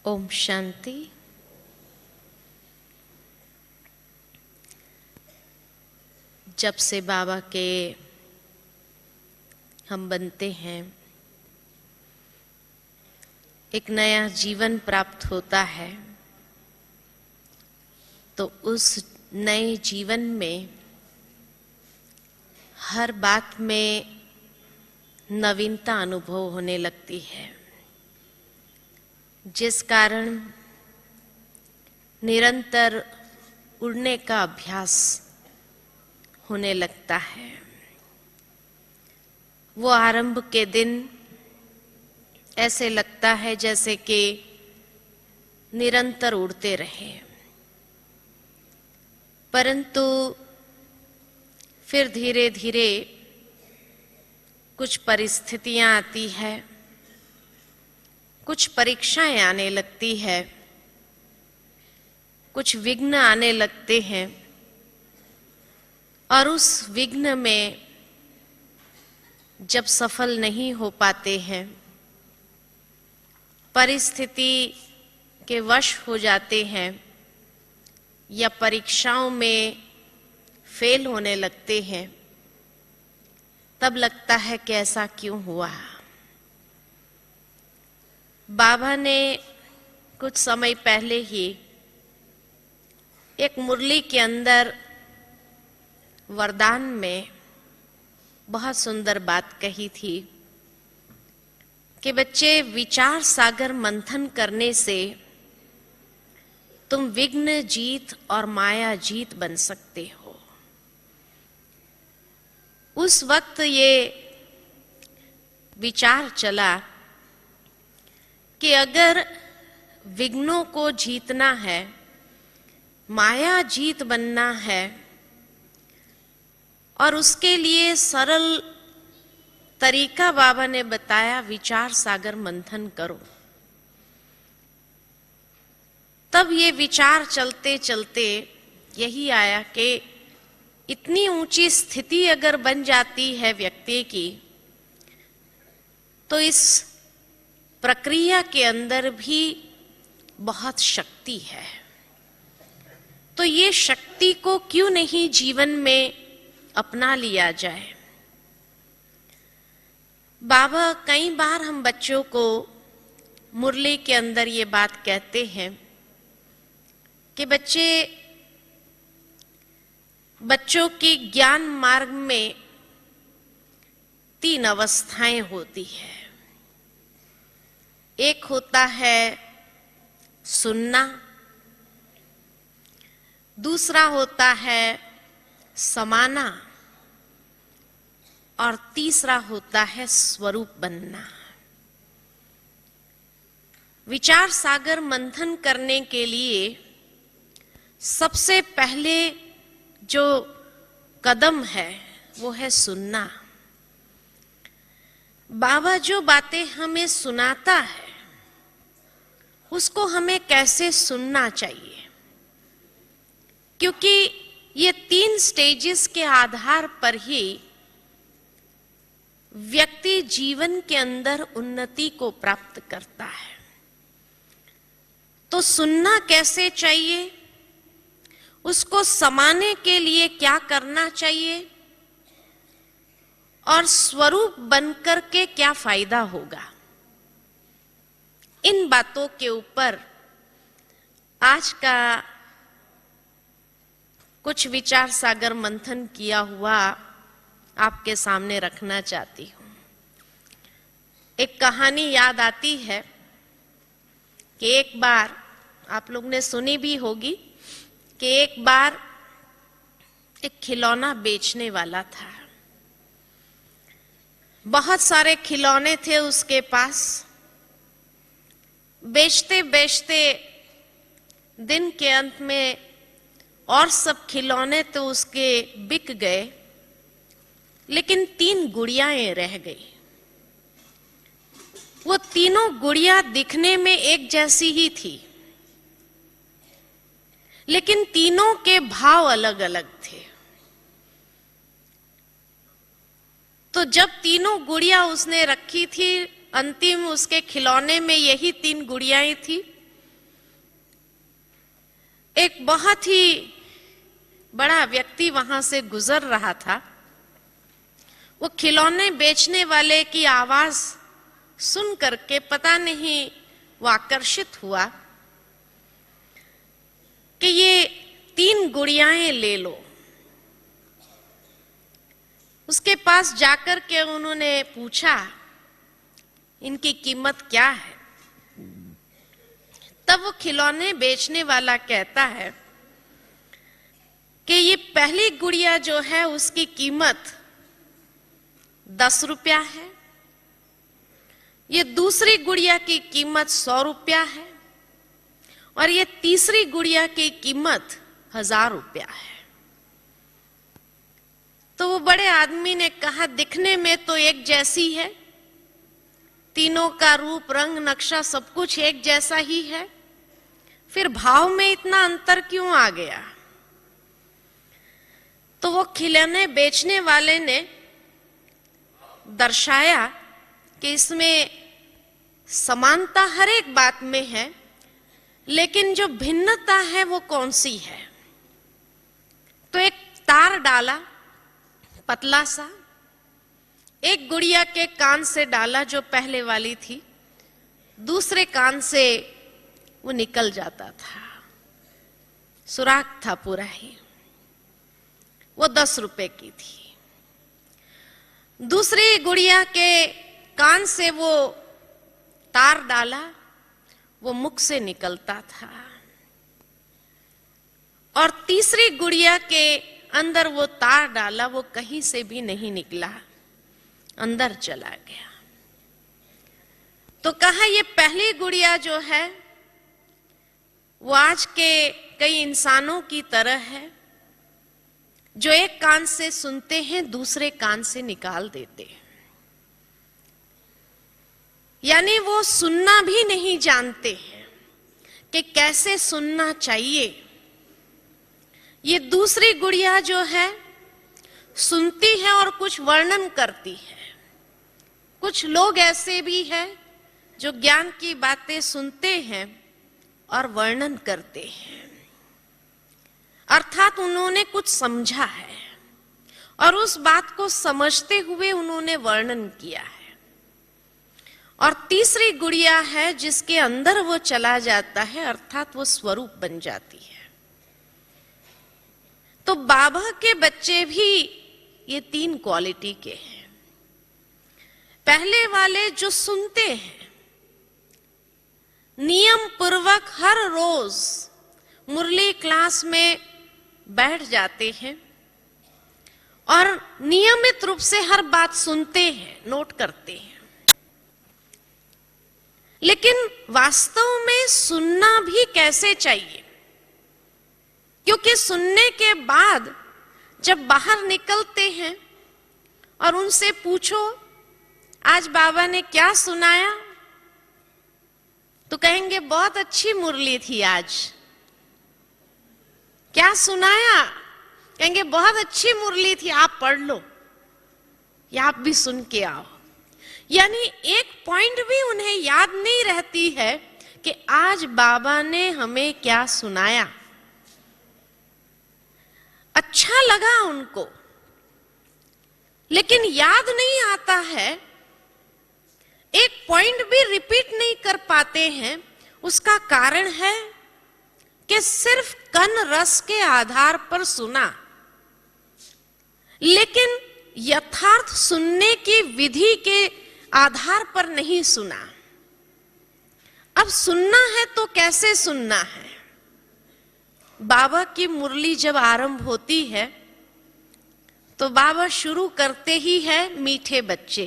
ओम शांति। जब से बाबा के हम बनते हैं, एक नया जीवन प्राप्त होता है, तो उस नए जीवन में हर बात में नवीनता अनुभव होने लगती है, जिस कारण निरंतर उड़ने का अभ्यास होने लगता है। वो आरंभ के दिन ऐसे लगता है जैसे कि निरंतर उड़ते रहे, परंतु फिर धीरे धीरे कुछ परिस्थितियां आती है, कुछ परीक्षाएं आने लगती है, कुछ विघ्न आने लगते हैं, और उस विघ्न में जब सफल नहीं हो पाते हैं, परिस्थिति के वश हो जाते हैं या परीक्षाओं में फेल होने लगते हैं, तब लगता है कि ऐसा क्यों हुआ। बाबा ने कुछ समय पहले ही एक मुरली के अंदर वरदान में बहुत सुंदर बात कही थी कि बच्चे, विचार सागर मंथन करने से तुम विघ्न जीत और माया जीत बन सकते हो। उस वक्त ये विचार चला कि अगर विघ्नों को जीतना है, माया जीत बनना है, और उसके लिए सरल तरीका बाबा ने बताया, विचार सागर मंथन करो। तब ये विचार चलते चलते यही आया कि इतनी ऊंची स्थिति अगर बन जाती है व्यक्ति की, तो इस प्रक्रिया के अंदर भी बहुत शक्ति है। तो ये शक्ति को क्यों नहीं जीवन में अपना लिया जाए। बाबा कई बार हम बच्चों को मुरली के अंदर ये बात कहते हैं कि बच्चों की ज्ञान मार्ग में 3 अवस्थाएं होती है। एक होता है सुनना, दूसरा होता है समाना, और तीसरा होता है स्वरूप बनना। विचार सागर मंथन करने के लिए सबसे पहले जो कदम है वो है सुनना। बाबा जो बातें हमें सुनाता है उसको हमें कैसे सुनना चाहिए, क्योंकि ये 3 स्टेजेस के आधार पर ही व्यक्ति जीवन के अंदर उन्नति को प्राप्त करता है। तो सुनना कैसे चाहिए, उसको समाने के लिए क्या करना चाहिए, और स्वरूप बनकर के क्या फायदा होगा, इन बातों के ऊपर आज का कुछ विचार सागर मंथन किया हुआ आपके सामने रखना चाहती हूँ। एक कहानी याद आती है कि एक बार, आप लोग ने सुनी भी होगी, कि एक बार एक खिलौना बेचने वाला था। बहुत सारे खिलौने थे उसके पास। बेचते बेचते दिन के अंत में और सब खिलौने तो उसके बिक गए, लेकिन 3 गुड़ियाएं रह गई। वो तीनों गुड़िया दिखने में एक जैसी ही थी, लेकिन तीनों के भाव अलग अलग थे। तो जब तीनों गुड़िया उसने रखी थी, अंतिम उसके खिलौने में यही 3 गुड़ियाएं थी, एक बहुत ही बड़ा व्यक्ति वहां से गुजर रहा था। वो खिलौने बेचने वाले की आवाज सुन करके पता नहीं वो आकर्षित हुआ कि ये 3 गुड़ियाएं ले लो। उसके पास जाकर के उन्होंने पूछा इनकी कीमत क्या है। तब वो खिलौने बेचने वाला कहता है कि ये पहली गुड़िया जो है उसकी कीमत 10 रुपया है, ये दूसरी गुड़िया की कीमत 100 रुपया है और ये तीसरी गुड़िया की कीमत 1000 रुपया है। तो वो बड़े आदमी ने कहा दिखने में तो एक जैसी है, तीनों का रूप रंग नक्शा सब कुछ एक जैसा ही है, फिर भाव में इतना अंतर क्यों आ गया। तो वो खिलौने बेचने वाले ने दर्शाया कि इसमें समानता हर एक बात में है, लेकिन जो भिन्नता है वो कौन सी है। तो एक तार डाला पतला सा, एक गुड़िया के कान से डाला जो पहले वाली थी, दूसरे कान से वो निकल जाता था, सुराख था पूरा ही। वो 10 रुपए की थी। दूसरी गुड़िया के कान से वो तार डाला, वो मुख से निकलता था, और तीसरी गुड़िया के अंदर वो तार डाला, वो कहीं से भी नहीं निकला, अंदर चला गया। तो कहा ये पहली गुड़िया जो है वो आज के कई इंसानों की तरह है जो एक कान से सुनते हैं दूसरे कान से निकाल देते हैं, यानी वो सुनना भी नहीं जानते हैं कि कैसे सुनना चाहिए। ये दूसरी गुड़िया जो है सुनती है और कुछ वर्णन करती है। कुछ लोग ऐसे भी हैं जो ज्ञान की बातें सुनते हैं और वर्णन करते हैं, अर्थात उन्होंने कुछ समझा है और उस बात को समझते हुए उन्होंने वर्णन किया है। और तीसरी गुड़िया है जिसके अंदर वो चला जाता है, अर्थात वो स्वरूप बन जाती है। तो बाबा के बच्चे भी ये 3 क्वालिटी के हैं। पहले वाले जो सुनते हैं, नियम पूर्वक हर रोज मुरली क्लास में बैठ जाते हैं और नियमित रूप से हर बात सुनते हैं, नोट करते हैं, लेकिन वास्तव में सुनना भी कैसे चाहिए, क्योंकि सुनने के बाद जब बाहर निकलते हैं और उनसे पूछो आज बाबा ने क्या सुनाया, तो कहेंगे बहुत अच्छी मुरली थी आज। क्या सुनाया? कहेंगे बहुत अच्छी मुरली थी, आप पढ़ लो या आप भी सुन के आओ। यानी एक पॉइंट भी उन्हें याद नहीं रहती है कि आज बाबा ने हमें क्या सुनाया। अच्छा लगा उनको, लेकिन याद नहीं आता है, एक पॉइंट भी रिपीट नहीं कर पाते हैं। उसका कारण है कि सिर्फ कन रस के आधार पर सुना, लेकिन यथार्थ सुनने की विधि के आधार पर नहीं सुना। अब सुनना है तो कैसे सुनना है? बाबा की मुरली जब आरंभ होती है तो बाबा शुरू करते ही है मीठे बच्चे।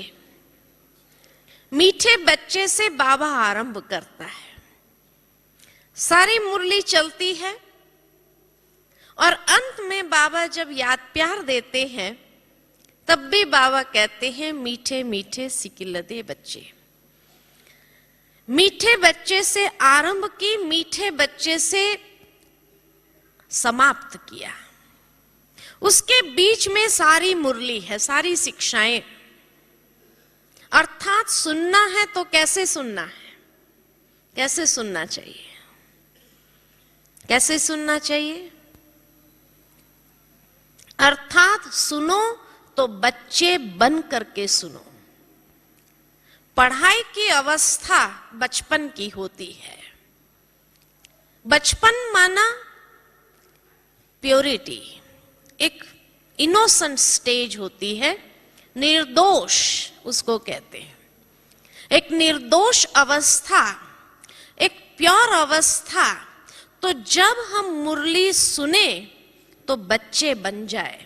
मीठे बच्चे से बाबा आरंभ करता है। सारी मुरली चलती है और अंत में बाबा जब याद प्यार देते हैं तब भी बाबा कहते हैं मीठे मीठे सिकिलदे बच्चे। मीठे बच्चे से आरंभ की, मीठे बच्चे से समाप्त किया। उसके बीच में सारी मुरली है, सारी शिक्षाएं। अर्थात सुनना है तो कैसे सुनना है, कैसे सुनना चाहिए, कैसे सुनना चाहिए? अर्थात सुनो तो बच्चे बन करके सुनो। पढ़ाई की अवस्था बचपन की होती है। बचपन माना प्योरिटी, एक इनोसेंट स्टेज होती है, निर्दोष उसको कहते हैं। एक निर्दोष अवस्था, एक प्योर अवस्था। तो जब हम मुरली सुने तो बच्चे बन जाए,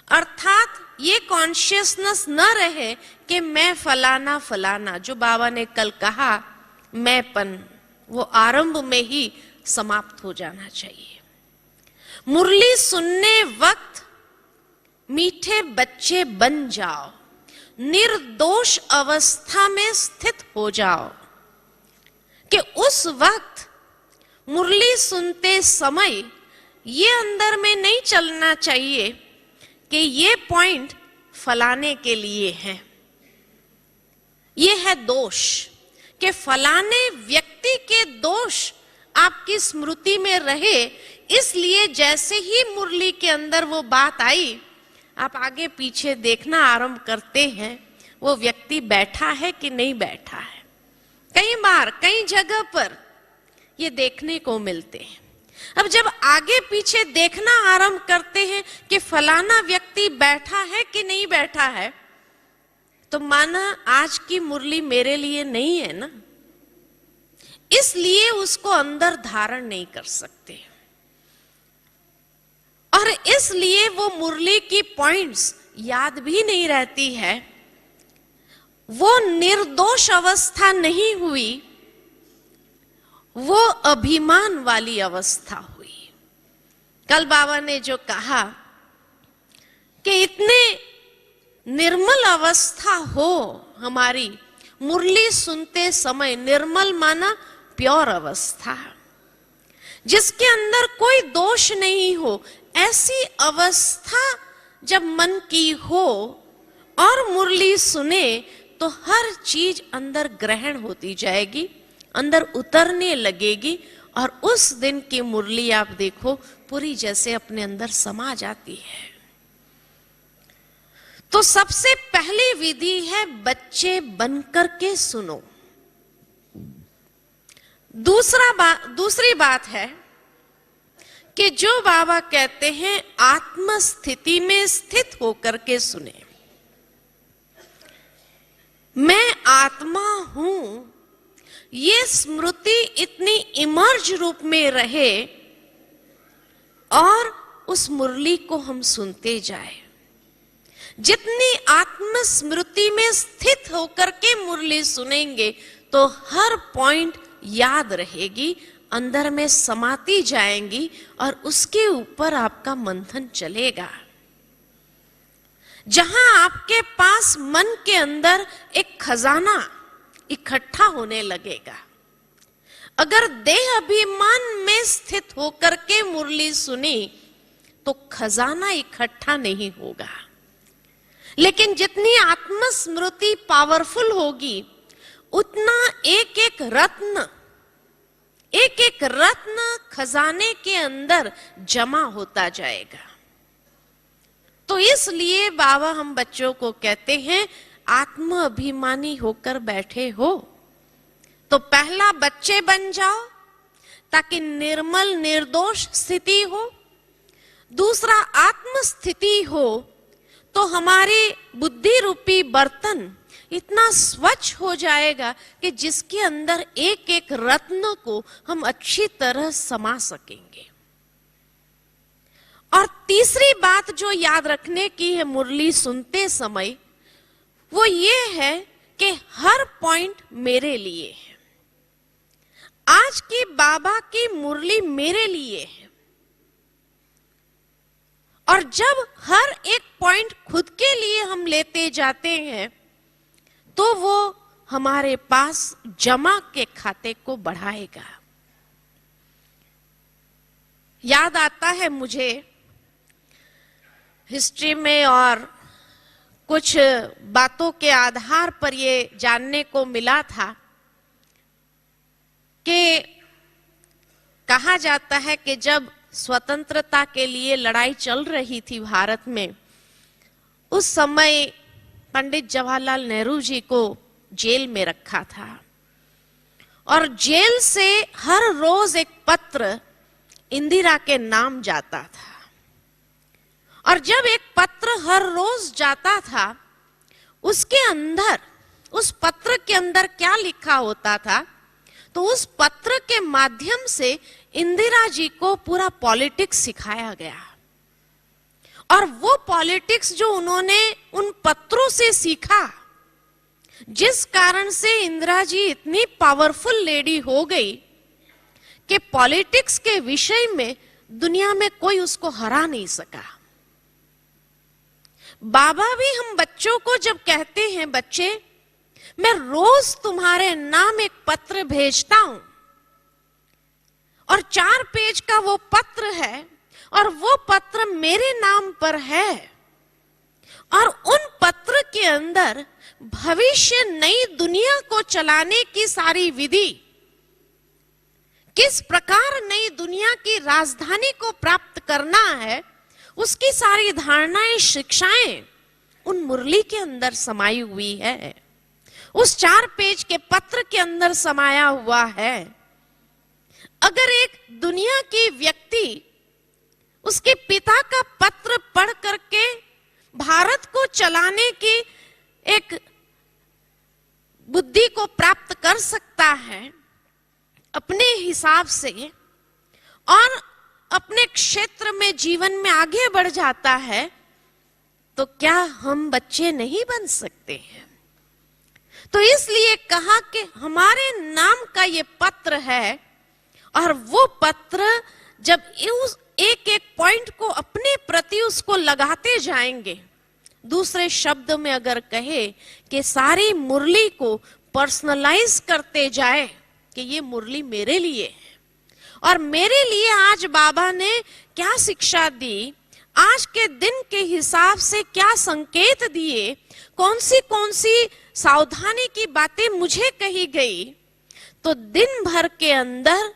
अर्थात ये कॉन्शियसनेस न रहे कि मैं फलाना फलाना, जो बाबा ने कल कहा मैंपन, वो आरंभ में ही समाप्त हो जाना चाहिए। मुरली सुनने वक्त मीठे बच्चे बन जाओ, निर्दोष अवस्था में स्थित हो जाओ कि उस वक्त मुरली सुनते समय ये अंदर में नहीं चलना चाहिए कि ये पॉइंट फलाने के लिए है, ये है दोष, कि फलाने व्यक्ति के दोष आपकी स्मृति में रहे, इसलिए जैसे ही मुरली के अंदर वो बात आई, आप आगे पीछे देखना आरंभ करते हैं वो व्यक्ति बैठा है कि नहीं बैठा है। कई बार कई जगह पर ये देखने को मिलते हैं। अब जब आगे पीछे देखना आरंभ करते हैं कि फलाना व्यक्ति बैठा है कि नहीं बैठा है, तो माना आज की मुरली मेरे लिए नहीं है ना, इसलिए उसको अंदर धारण नहीं कर सकते, और इसलिए वो मुरली की पॉइंट्स याद भी नहीं रहती है। वो निर्दोष अवस्था नहीं हुई, वो अभिमान वाली अवस्था हुई। कल बाबा ने जो कहा कि इतने निर्मल अवस्था हो हमारी मुरली सुनते समय, निर्मल माना प्योर अवस्था, जिसके अंदर कोई दोष नहीं हो, ऐसी अवस्था जब मन की हो और मुरली सुने तो हर चीज अंदर ग्रहण होती जाएगी, अंदर उतरने लगेगी, और उस दिन की मुरली आप देखो पूरी जैसे अपने अंदर समा जाती है। तो सबसे पहली विधि है बच्चे बनकर के सुनो। दूसरी बात है कि जो बाबा कहते हैं आत्म स्थिति में स्थित होकर के सुने। मैं आत्मा हूं, ये स्मृति इतनी इमर्ज रूप में रहे और उस मुरली को हम सुनते जाए। जितनी आत्म स्मृति में स्थित होकर के मुरली सुनेंगे तो हर पॉइंट याद रहेगी, अंदर में समाती जाएंगी और उसके ऊपर आपका मंथन चलेगा। जहां आपके पास मन के अंदर एक खजाना इकट्ठा होने लगेगा, अगर देह अभिमान में स्थित होकर के मुरली सुनी तो खजाना इकट्ठा नहीं होगा। लेकिन जितनी आत्मस्मृति पावरफुल होगी उतना एक एक रत्न खजाने के अंदर जमा होता जाएगा। तो इसलिए बाबा हम बच्चों को कहते हैं आत्म अभिमानी होकर बैठे हो तो पहला बच्चे बन जाओ ताकि निर्मल निर्दोष स्थिति हो। दूसरा आत्म स्थिति हो तो हमारे बुद्धि रूपी बर्तन इतना स्वच्छ हो जाएगा कि जिसके अंदर एक एक रत्न को हम अच्छी तरह समा सकेंगे। और तीसरी बात जो याद रखने की है मुरली सुनते समय, वो ये है कि हर पॉइंट मेरे लिए है। आज की बाबा की मुरली मेरे लिए है, और जब हर एक पॉइंट खुद के लिए हम लेते जाते हैं तो वो हमारे पास जमा के खाते को बढ़ाएगा। याद आता है मुझे हिस्ट्री में और कुछ बातों के आधार पर ये जानने को मिला था कि कहा जाता है कि जब स्वतंत्रता के लिए लड़ाई चल रही थी भारत में, उस समय पंडित जवाहरलाल नेहरू जी को जेल में रखा था और जेल से हर रोज एक पत्र इंदिरा के नाम जाता था। और जब एक पत्र हर रोज जाता था, उसके अंदर, उस पत्र के अंदर क्या लिखा होता था, तो उस पत्र के माध्यम से इंदिरा जी को पूरा पॉलिटिक्स सिखाया गया। और वो पॉलिटिक्स जो उन्होंने उन पत्रों से सीखा, जिस कारण से इंदिरा जी इतनी पावरफुल लेडी हो गई कि पॉलिटिक्स के विषय में दुनिया में कोई उसको हरा नहीं सका। बाबा भी हम बच्चों को जब कहते हैं, बच्चे मैं रोज तुम्हारे नाम एक पत्र भेजता हूं, और 4 पेज का वो पत्र है, और वो पत्र मेरे नाम पर है, और उन पत्र के अंदर भविष्य नई दुनिया को चलाने की सारी विधि, किस प्रकार नई दुनिया की राजधानी को प्राप्त करना है, उसकी सारी धारणाएं, शिक्षाएं उन मुरली के अंदर समाई हुई है, उस 4 पेज के पत्र के अंदर समाया हुआ है। अगर एक दुनिया की व्यक्ति उसके पिता का पत्र पढ़ करके भारत को चलाने की एक बुद्धि को प्राप्त कर सकता है अपने हिसाब से, और अपने क्षेत्र में जीवन में आगे बढ़ जाता है, तो क्या हम बच्चे नहीं बन सकते हैं? तो इसलिए कहा कि हमारे नाम का ये पत्र है, और वो पत्र जब उस एक एक पॉइंट को अपने प्रति उसको लगाते जाएंगे, दूसरे शब्द में अगर कहे कि सारी मुरली को पर्सनलाइज करते जाए कि ये मुरली मेरे लिए है, और मेरे लिए आज बाबा ने क्या शिक्षा दी, आज के दिन के हिसाब से क्या संकेत दिए, कौन सी सावधानी की बातें मुझे कही गई, तो दिन भर के अंदर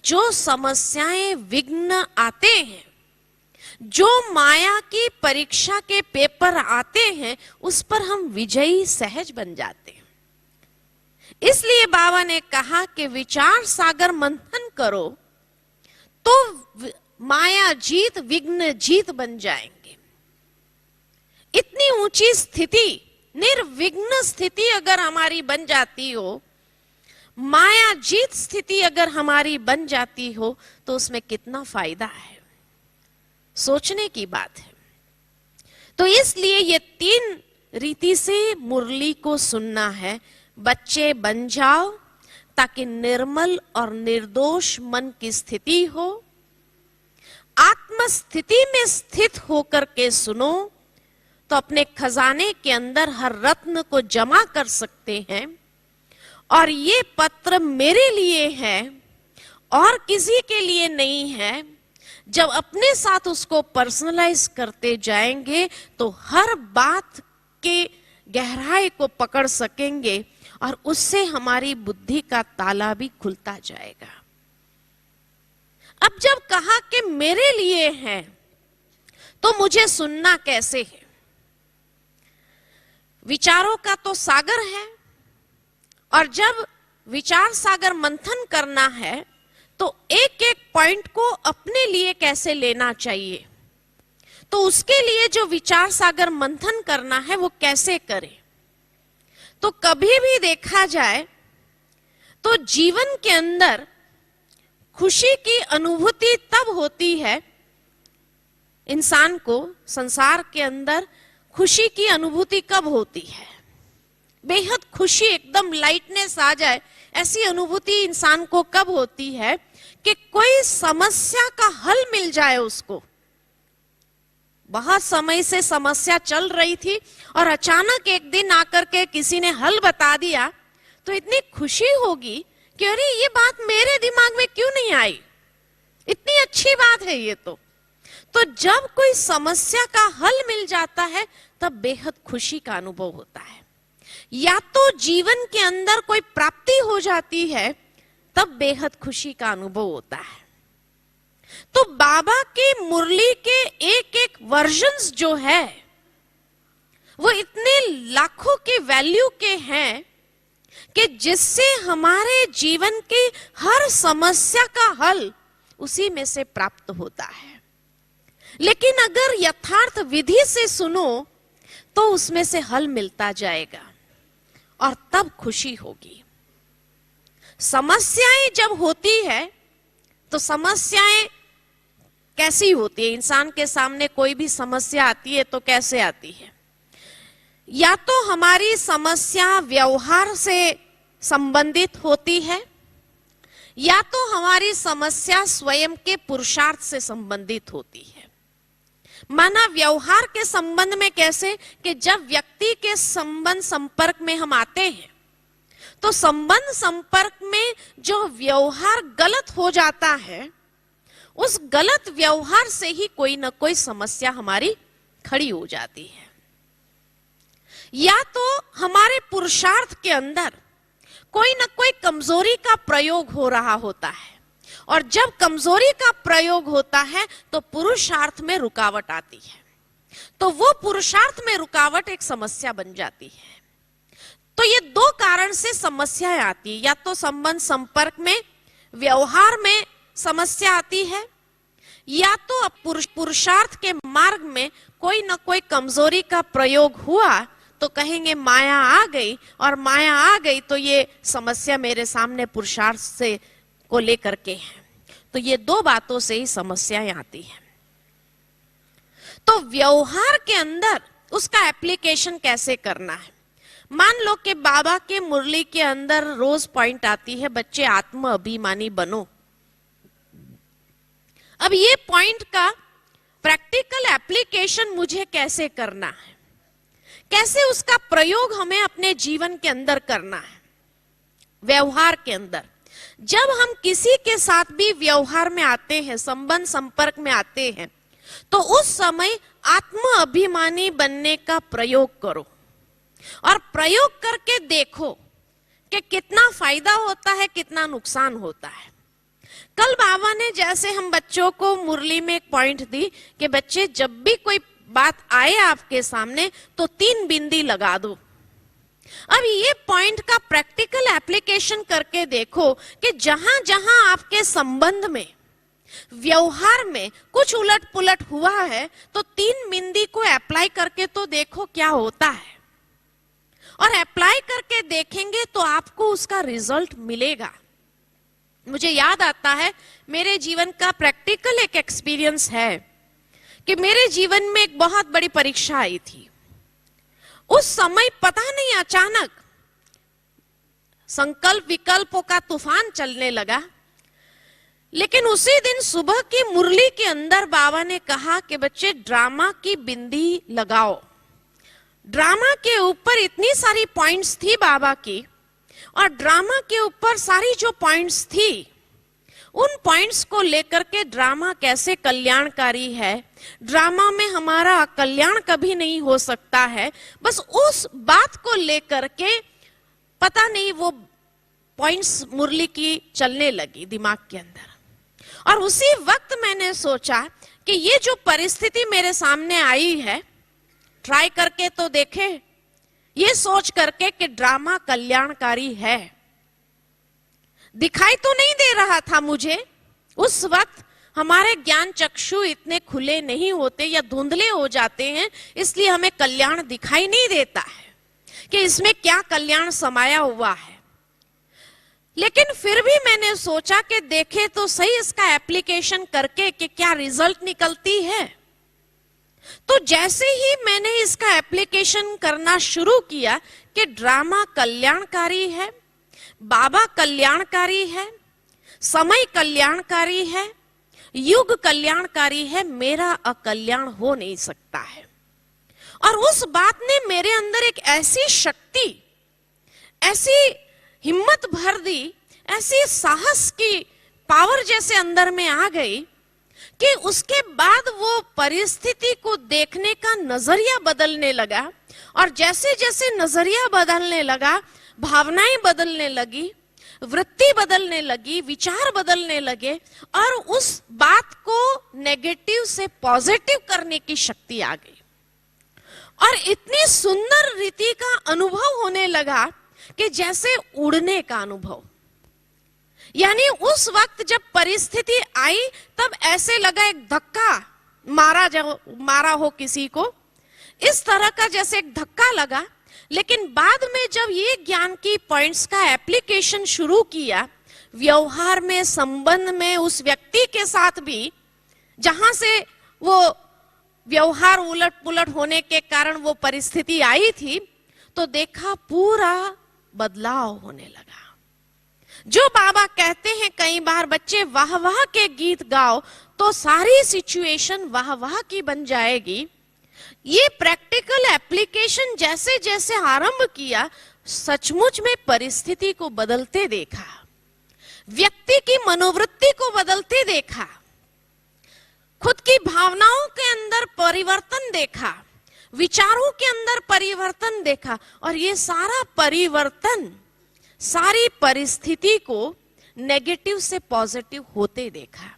जो समस्याएं, विघ्न आते हैं, जो माया की परीक्षा के पेपर आते हैं, उस पर हम विजयी सहज बन जाते हैं। इसलिए बाबा ने कहा कि विचार सागर मंथन करो तो माया जीत, विघ्न जीत बन जाएंगे। इतनी ऊंची स्थिति, निर्विघ्न स्थिति अगर हमारी बन जाती हो, माया जीत स्थिति अगर हमारी बन जाती हो, तो उसमें कितना फायदा है, सोचने की बात है। तो इसलिए ये 3 रीति से मुरली को सुनना है। बच्चे बन जाओ ताकि निर्मल और निर्दोष मन की स्थिति हो। आत्म स्थिति में स्थित होकर के सुनो तो अपने खजाने के अंदर हर रत्न को जमा कर सकते हैं। और ये पत्र मेरे लिए है और किसी के लिए नहीं है। जब अपने साथ उसको पर्सनलाइज करते जाएंगे तो हर बात के गहराई को पकड़ सकेंगे और उससे हमारी बुद्धि का ताला भी खुलता जाएगा। अब जब कहा कि मेरे लिए है तो मुझे सुनना कैसे है? विचारों का तो सागर है और जब विचार सागर मंथन करना है तो एक एक पॉइंट को अपने लिए कैसे लेना चाहिए, तो उसके लिए जो विचार सागर मंथन करना है वो कैसे करें। तो कभी भी देखा जाए तो जीवन के अंदर खुशी की अनुभूति तब होती है, इंसान को संसार के अंदर खुशी की अनुभूति कब होती है? बेहद खुशी, एकदम लाइटनेस आ जाए, ऐसी अनुभूति इंसान को कब होती है कि कोई समस्या का हल मिल जाए उसको। बहुत समय से समस्या चल रही थी और अचानक एक दिन आकर के किसी ने हल बता दिया तो इतनी खुशी होगी कि अरे ये बात मेरे दिमाग में क्यों नहीं आई, इतनी अच्छी बात है ये तो जब कोई समस्या का हल मिल जाता है तब बेहद खुशी का अनुभव होता है। या तो जीवन के अंदर कोई प्राप्ति हो जाती है तब बेहद खुशी का अनुभव होता है। तो बाबा की मुरली के एक एक वर्जन्स जो है वो इतने लाखों के वैल्यू के हैं कि जिससे हमारे जीवन की हर समस्या का हल उसी में से प्राप्त होता है। लेकिन अगर यथार्थ विधि से सुनो तो उसमें से हल मिलता जाएगा और तब खुशी होगी। समस्याएं जब होती है तो समस्याएं कैसी होती है? इंसान के सामने कोई भी समस्या आती है तो कैसे आती है? या तो हमारी समस्या व्यवहार से संबंधित होती है या तो हमारी समस्या स्वयं के पुरुषार्थ से संबंधित होती है। माना व्यवहार के संबंध में कैसे कि जब व्यक्ति के संबंध संपर्क में हम आते हैं तो संबंध संपर्क में जो व्यवहार गलत हो जाता है उस गलत व्यवहार से ही कोई ना कोई समस्या हमारी खड़ी हो जाती है। या तो हमारे पुरुषार्थ के अंदर कोई ना कोई कमजोरी का प्रयोग हो रहा होता है और जब कमजोरी का प्रयोग होता है तो पुरुषार्थ में रुकावट आती है, तो वो पुरुषार्थ में रुकावट एक समस्या बन जाती है। तो ये दो कारण से समस्याएं आती है, या तो संबंध संपर्क में व्यवहार में समस्या आती है या तो पुरुषार्थ के मार्ग में कोई ना कोई कमजोरी का प्रयोग हुआ तो कहेंगे माया आ गई, और माया आ गई तो ये समस्या मेरे सामने पुरुषार्थ से को लेकर के है। तो ये दो बातों से ही समस्याएं आती हैं। तो व्यवहार के अंदर उसका एप्लीकेशन कैसे करना है? मान लो कि बाबा के मुरली के अंदर रोज पॉइंट आती है बच्चे आत्म अभिमानी बनो। अब ये पॉइंट का प्रैक्टिकल एप्लीकेशन मुझे कैसे करना है, कैसे उसका प्रयोग हमें अपने जीवन के अंदर करना है? व्यवहार के अंदर जब हम किसी के साथ भी व्यवहार में आते हैं, संबंध संपर्क में आते हैं, तो उस समय आत्म अभिमानी बनने का प्रयोग करो और प्रयोग करके देखो कि कितना फायदा होता है, कितना नुकसान होता है। कल बाबा ने जैसे हम बच्चों को मुरली में एक पॉइंट दी कि बच्चे जब भी कोई बात आए आपके सामने तो 3 बिंदी लगा दो। अब ये पॉइंट का प्रैक्टिकल एप्लीकेशन करके देखो कि जहां जहां आपके संबंध में व्यवहार में कुछ उलट पुलट हुआ है तो 3 बिंदी को अप्लाई करके तो देखो क्या होता है, और अप्लाई करके देखेंगे तो आपको उसका रिजल्ट मिलेगा। मुझे याद आता है मेरे जीवन का प्रैक्टिकल एक एक्सपीरियंस है कि मेरे जीवन में एक बहुत बड़ी परीक्षा आई थी। उस समय पता नहीं अचानक संकल्प विकल्पों का तूफान चलने लगा, लेकिन उसी दिन सुबह की मुरली के अंदर बाबा ने कहा कि बच्चे ड्रामा की बिंदी लगाओ। ड्रामा के ऊपर इतनी सारी पॉइंट्स थी बाबा की, और ड्रामा के ऊपर सारी जो पॉइंट्स थी उन पॉइंट्स को लेकर के ड्रामा कैसे कल्याणकारी है, ड्रामा में हमारा कल्याण कभी नहीं हो सकता है, बस उस बात को लेकर के पता नहीं वो पॉइंट्स मुरली की चलने लगी दिमाग के अंदर। और उसी वक्त मैंने सोचा कि ये जो परिस्थिति मेरे सामने आई है ट्राई करके तो देखे, ये सोच करके कि ड्रामा कल्याणकारी है। दिखाई तो नहीं दे रहा था मुझे उस वक्त, हमारे ज्ञान चक्षु इतने खुले नहीं होते या धुंधले हो जाते हैं, इसलिए हमें कल्याण दिखाई नहीं देता है कि इसमें क्या कल्याण समाया हुआ है। लेकिन फिर भी मैंने सोचा कि देखे तो सही इसका एप्लीकेशन करके कि क्या रिजल्ट निकलती है। तो जैसे ही मैंने इसका एप्लीकेशन करना शुरू किया कि ड्रामा कल्याणकारी है, बाबा कल्याणकारी है, समय कल्याणकारी है, युग कल्याणकारी है, मेरा अकल्याण हो नहीं सकता है। और उस बात ने मेरे अंदर एक ऐसी शक्ति, ऐसी हिम्मत भर दी, ऐसी साहस की पावर जैसे अंदर में आ गई कि उसके बाद वो परिस्थिति को देखने का नजरिया बदलने लगा। और जैसे जैसे नजरिया बदलने लगा, भावनाएं बदलने लगी, वृत्ति बदलने लगी, विचार बदलने लगे और उस बात को नेगेटिव से पॉजिटिव करने की शक्ति आ गई और इतनी सुंदर रीति का अनुभव होने लगा कि जैसे उड़ने का अनुभव। यानी उस वक्त जब परिस्थिति आई तब ऐसे लगा एक धक्का मारा हो किसी को, इस तरह का जैसे एक धक्का लगा। लेकिन बाद में जब ये ज्ञान की पॉइंट्स का एप्लीकेशन शुरू किया व्यवहार में, संबंध में, उस व्यक्ति के साथ भी जहां से वो व्यवहार उलट पुलट होने के कारण वो परिस्थिति आई थी, तो देखा पूरा बदलाव होने लगा। जो बाबा कहते हैं कई बार, बच्चे वाह वाह के गीत गाओ तो सारी सिचुएशन वाह वाह की बन जाएगी। ये प्रैक्टिकल एप्लीकेशन जैसे जैसे आरंभ किया, सचमुच में परिस्थिति को बदलते देखा, व्यक्ति की मनोवृत्ति को बदलते देखा, खुद की भावनाओं के अंदर परिवर्तन देखा, विचारों के अंदर परिवर्तन देखा और ये सारा परिवर्तन सारी परिस्थिति को नेगेटिव से पॉजिटिव होते देखा।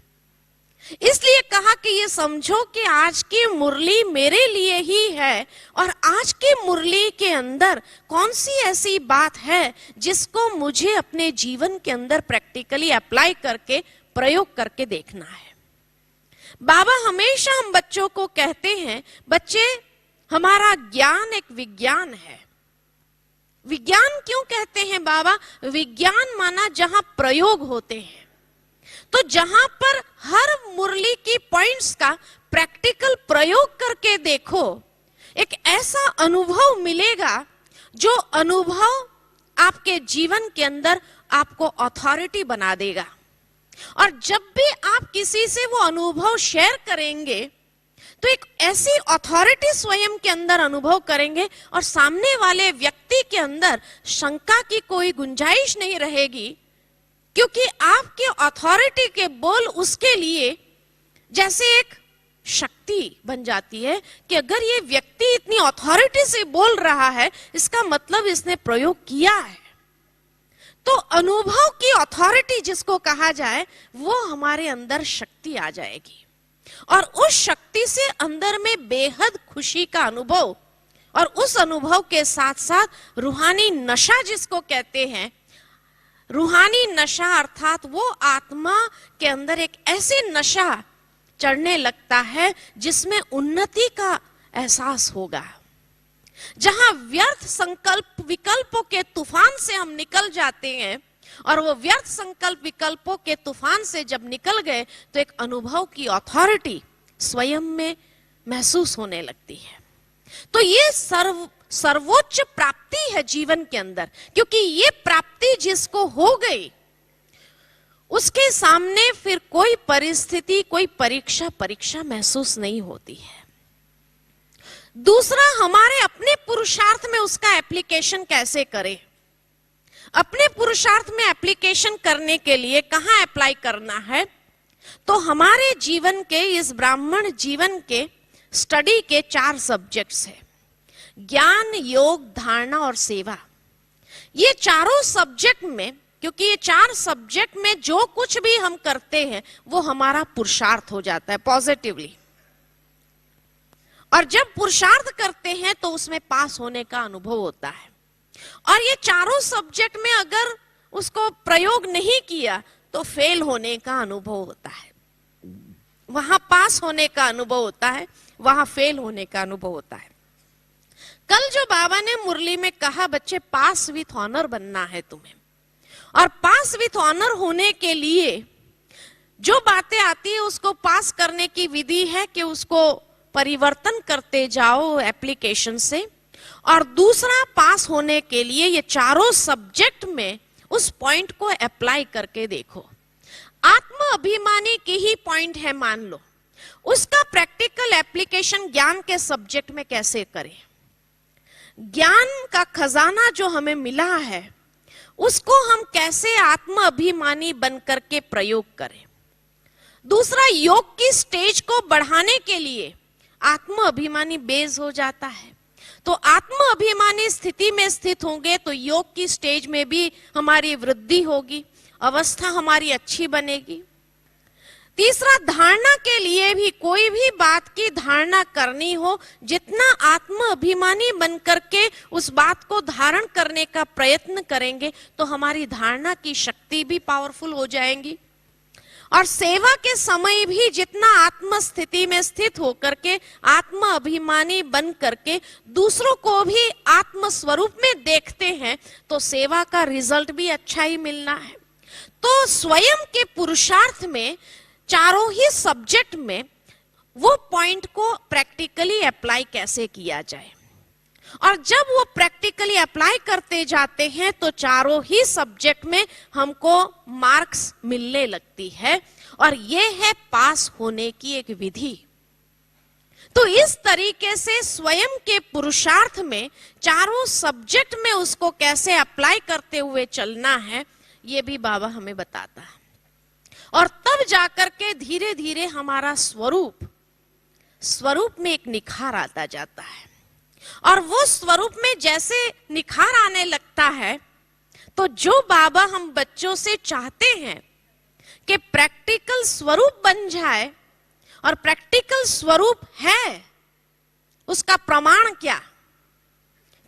इसलिए कहा कि ये समझो कि आज की मुरली मेरे लिए ही है और आज की मुरली के अंदर कौन सी ऐसी बात है जिसको मुझे अपने जीवन के अंदर प्रैक्टिकली अप्लाई करके प्रयोग करके देखना है। बाबा हमेशा हम बच्चों को कहते हैं, बच्चे हमारा ज्ञान एक विज्ञान है। विज्ञान क्यों कहते हैं बाबा? विज्ञान माना जहां प्रयोग होते हैं। तो जहां पर हर मुरली की पॉइंट्स का प्रैक्टिकल प्रयोग करके देखो, एक ऐसा अनुभव मिलेगा जो अनुभव आपके जीवन के अंदर आपको अथॉरिटी बना देगा। और जब भी आप किसी से वो अनुभव शेयर करेंगे तो एक ऐसी अथॉरिटी स्वयं के अंदर अनुभव करेंगे और सामने वाले व्यक्ति के अंदर शंका की कोई गुंजाइश नहीं रहेगी, क्योंकि आपके अथॉरिटी के बोल उसके लिए जैसे एक शक्ति बन जाती है कि अगर ये व्यक्ति इतनी अथॉरिटी से बोल रहा है, इसका मतलब इसने प्रयोग किया है। तो अनुभव की अथॉरिटी जिसको कहा जाए, वो हमारे अंदर शक्ति आ जाएगी और उस शक्ति से अंदर में बेहद खुशी का अनुभव और उस अनुभव के साथ साथ रूहानी नशा जिसको कहते हैं, रूहानी नशा अर्थात वो आत्मा के अंदर एक ऐसे नशा चढ़ने लगता है जिसमें उन्नति का एहसास होगा। जहां व्यर्थ संकल्प विकल्पों के तूफान से हम निकल जाते हैं और वो व्यर्थ संकल्प विकल्पों के तूफान से जब निकल गए तो एक अनुभव की अथॉरिटी स्वयं में महसूस होने लगती है। तो ये सर्वोच्च प्राप्ति है जीवन के अंदर, क्योंकि ये प्राप्ति जिसको हो गई उसके सामने फिर कोई परिस्थिति, कोई परीक्षा महसूस नहीं होती है। दूसरा, हमारे अपने पुरुषार्थ में उसका एप्लीकेशन कैसे करें। अपने पुरुषार्थ में एप्लीकेशन करने के लिए कहां अप्लाई करना है? तो हमारे जीवन के, इस ब्राह्मण जीवन के स्टडी के 4 सब्जेक्ट्स हैं, ज्ञान, योग, धारणा और सेवा। ये चारों सब्जेक्ट में, क्योंकि ये 4 सब्जेक्ट में जो कुछ भी हम करते हैं वो हमारा पुरुषार्थ हो जाता है पॉजिटिवली। और जब पुरुषार्थ करते हैं तो उसमें पास होने का अनुभव होता है। और ये चारों सब्जेक्ट में अगर उसको प्रयोग नहीं किया तो फेल होने का अनुभव होता है। वहां पास होने का अनुभव होता है, वहां फेल होने का अनुभव होता है। कल जो बाबा ने मुरली में कहा, बच्चे पास विथ ऑनर बनना है तुम्हें, और पास विथ ऑनर होने के लिए जो बातें आती है उसको पास करने की विधि है कि उसको परिवर्तन करते जाओ एप्लीकेशन से। और दूसरा, पास होने के लिए ये चारों सब्जेक्ट में उस पॉइंट को अप्लाई करके देखो। आत्म अभिमानी की ही पॉइंट है मान लो, उसका प्रैक्टिकल एप्लीकेशन ज्ञान के सब्जेक्ट में कैसे करें। ज्ञान का खजाना जो हमें मिला है उसको हम कैसे आत्म अभिमानी बनकर के प्रयोग करें। दूसरा, योग की स्टेज को बढ़ाने के लिए आत्म अभिमानी बेस हो जाता है। तो आत्म अभिमानी स्थिति में स्थित होंगे तो योग की स्टेज में भी हमारी वृद्धि होगी, अवस्था हमारी अच्छी बनेगी। तीसरा, धारणा के लिए भी कोई भी बात की धारणा करनी हो, जितना आत्म अभिमानी बनकर के उस बात को धारण करने का प्रयत्न करेंगे तो हमारी धारणा की शक्ति भी पावरफुल हो जाएगी। और सेवा के समय भी जितना आत्म स्थिति में स्थित होकर के आत्म अभिमानी बन करके दूसरों को भी आत्म स्वरूप में देखते हैं तो सेवा का रिजल्ट भी अच्छा ही मिलना है। तो स्वयं के पुरुषार्थ में चारों ही सब्जेक्ट में वो पॉइंट को प्रैक्टिकली अप्लाई कैसे किया जाए, और जब वो प्रैक्टिकली अप्लाई करते जाते हैं तो चारों ही सब्जेक्ट में हमको मार्क्स मिलने लगती है, और ये है पास होने की एक विधि। तो इस तरीके से स्वयं के पुरुषार्थ में चारों सब्जेक्ट में उसको कैसे अप्लाई करते हुए चलना है, ये भी बाबा हमें बताता है। और तब जाकर के धीरे धीरे हमारा स्वरूप में एक निखार आता जाता है, और वो स्वरूप में जैसे निखार आने लगता है तो जो बाबा हम बच्चों से चाहते हैं कि प्रैक्टिकल स्वरूप बन जाए, और प्रैक्टिकल स्वरूप है उसका प्रमाण क्या,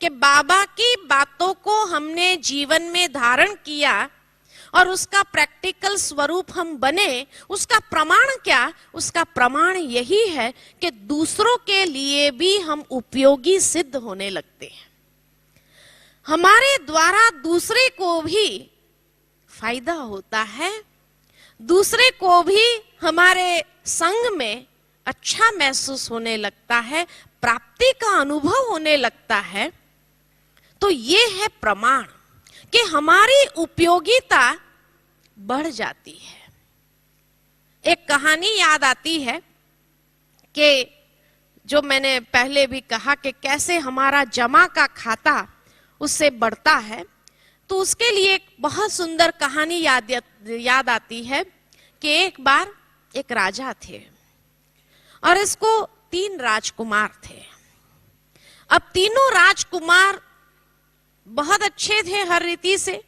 कि बाबा की बातों को हमने जीवन में धारण किया और उसका प्रैक्टिकल स्वरूप हम बने, उसका प्रमाण क्या? उसका प्रमाण यही है कि दूसरों के लिए भी हम उपयोगी सिद्ध होने लगते हैं, हमारे द्वारा दूसरे को भी फायदा होता है, दूसरे को भी हमारे संग में अच्छा महसूस होने लगता है, प्राप्ति का अनुभव होने लगता है। तो ये है प्रमाण कि हमारी उपयोगिता बढ़ जाती है। एक कहानी याद आती है कि जो मैंने पहले भी कहा कि कैसे हमारा जमा का खाता उससे बढ़ता है, तो उसके लिए एक बहुत सुंदर कहानी याद आती है कि एक बार एक राजा थे और इसको 3 राजकुमार थे। अब तीनों राजकुमार बहुत अच्छे थे हर रीति से,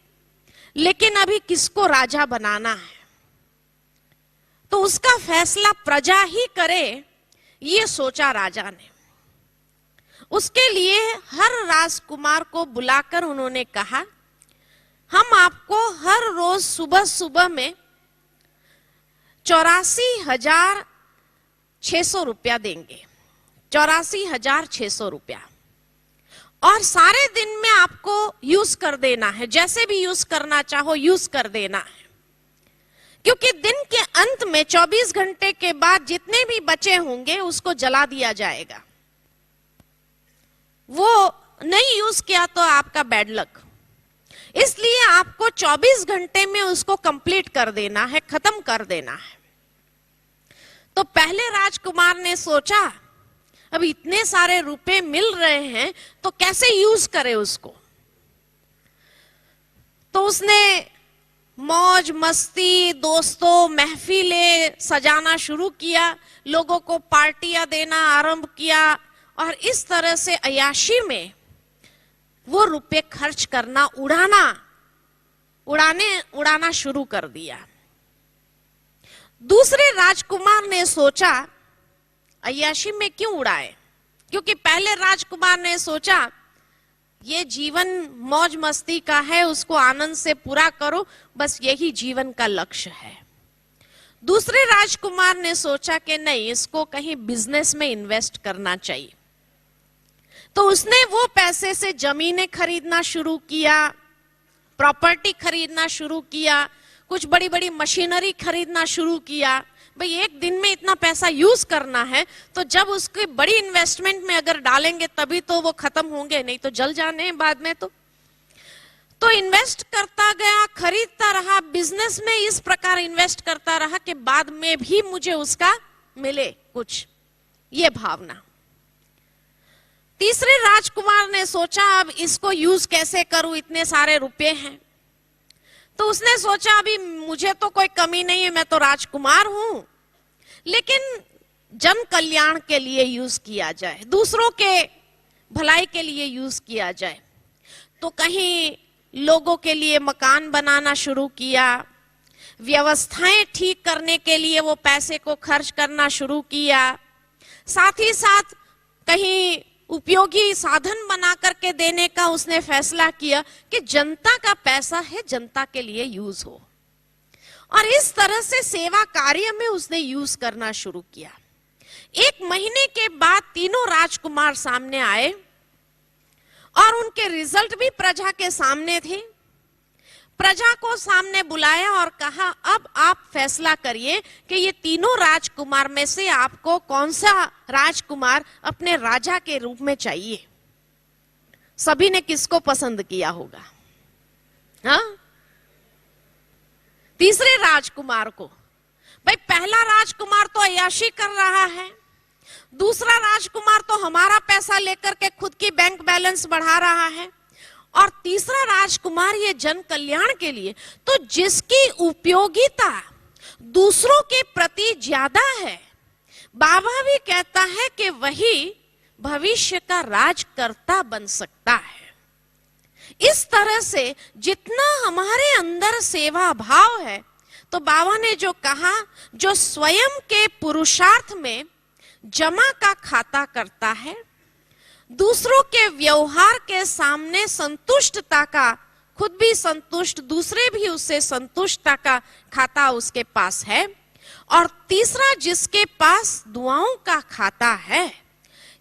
लेकिन अभी किसको राजा बनाना है तो उसका फैसला प्रजा ही करे, ये सोचा राजा ने। उसके लिए हर राजकुमार को बुलाकर उन्होंने कहा, हम आपको हर रोज सुबह सुबह में 84,600 रुपया देंगे, 84,600 रुपया, और सारे दिन में आपको यूज कर देना है, जैसे भी यूज करना चाहो यूज कर देना है, क्योंकि दिन के अंत में 24 घंटे के बाद जितने भी बचे होंगे उसको जला दिया जाएगा। वो नहीं यूज किया तो आपका बैड लक, इसलिए आपको 24 घंटे में उसको कंप्लीट कर देना है, खत्म कर देना है। तो पहले राजकुमार ने सोचा अब इतने सारे रुपए मिल रहे हैं तो कैसे यूज करे उसको। तो उसने मौज मस्ती, दोस्तों, महफिलें सजाना शुरू किया, लोगों को पार्टियां देना आरंभ किया, और इस तरह से अय्याशी में वो रुपए खर्च करना, उड़ाना शुरू कर दिया। दूसरे राजकुमार ने सोचा अय्याशी में क्यों उड़ाए, क्योंकि पहले राजकुमार ने सोचा ये जीवन मौज मस्ती का है, उसको आनंद से पूरा करो, बस यही जीवन का लक्ष्य है। दूसरे राजकुमार ने सोचा कि नहीं, इसको कहीं बिजनेस में इन्वेस्ट करना चाहिए। तो उसने वो पैसे से जमीनें खरीदना शुरू किया, प्रॉपर्टी खरीदना शुरू किया, कुछ बड़ी बड़ी मशीनरी खरीदना शुरू किया। भाई एक दिन में इतना पैसा यूज करना है, तो जब उसके बड़ी इन्वेस्टमेंट में अगर डालेंगे तभी तो वो खत्म होंगे, नहीं तो जल जाने हैं बाद में। तो इन्वेस्ट करता गया, खरीदता रहा, बिजनेस में इस प्रकार इन्वेस्ट करता रहा कि बाद में भी मुझे उसका मिले कुछ, ये भावना। तीसरे राजकुमार ने सोचा अब इसको यूज कैसे करूं, इतने सारे रुपए हैं। तो उसने सोचा अभी मुझे तो कोई कमी नहीं है, मैं तो राजकुमार हूं, लेकिन जन कल्याण के लिए यूज किया जाए, दूसरों के भलाई के लिए यूज किया जाए। तो कहीं लोगों के लिए मकान बनाना शुरू किया, व्यवस्थाएं ठीक करने के लिए वो पैसे को खर्च करना शुरू किया, साथ ही साथ कहीं उपयोगी साधन बना करके देने का उसने फैसला किया कि जनता का पैसा है, जनता के लिए यूज हो। और इस तरह से सेवा कार्य में उसने यूज करना शुरू किया। 1 महीने के बाद तीनों राजकुमार सामने आए और उनके रिजल्ट भी प्रजा के सामने थे। प्रजा को सामने बुलाया और कहा, अब आप फैसला करिए कि ये तीनों राजकुमार में से आपको कौन सा राजकुमार अपने राजा के रूप में चाहिए। सभी ने किसको पसंद किया होगा? हाँ, तीसरे राजकुमार को। भाई पहला राजकुमार तो अय्याशी कर रहा है, दूसरा राजकुमार तो हमारा पैसा लेकर के खुद की बैंक बैलेंस बढ़ा रहा है, और तीसरा राजकुमार ये जन कल्याण के लिए। तो जिसकी उपयोगिता दूसरों के प्रति ज्यादा है, बाबा भी कहता है कि वही भविष्य का राजकर्ता बन सकता है। इस तरह से जितना हमारे अंदर सेवा भाव है, तो बाबा ने जो कहा, जो स्वयं के पुरुषार्थ में जमा का खाता करता है, दूसरों के व्यवहार के सामने संतुष्टता का, खुद भी संतुष्ट, दूसरे भी उससे संतुष्टता का खाता उसके पास है, और तीसरा जिसके पास दुआओं का खाता है,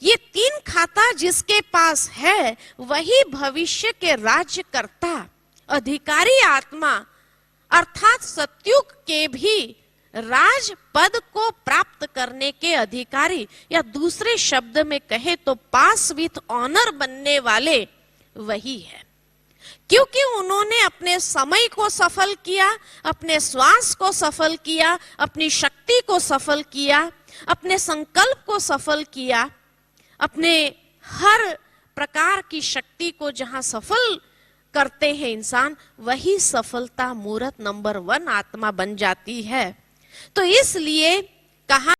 ये 3 खाता जिसके पास है, वही भविष्य के राज्यकर्ता, अधिकारी आत्मा अर्थात सतयुग के भी राज पद को प्राप्त करने के अधिकारी, या दूसरे शब्द में कहे तो पास विथ ऑनर बनने वाले वही है। क्योंकि उन्होंने अपने समय को सफल किया, अपने श्वास को सफल किया, अपनी शक्ति को सफल किया, अपने संकल्प को सफल किया, अपने हर प्रकार की शक्ति को जहां सफल करते हैं इंसान, वही सफलता मूर्त नंबर 1 आत्मा बन जाती है। तो इसलिए कहा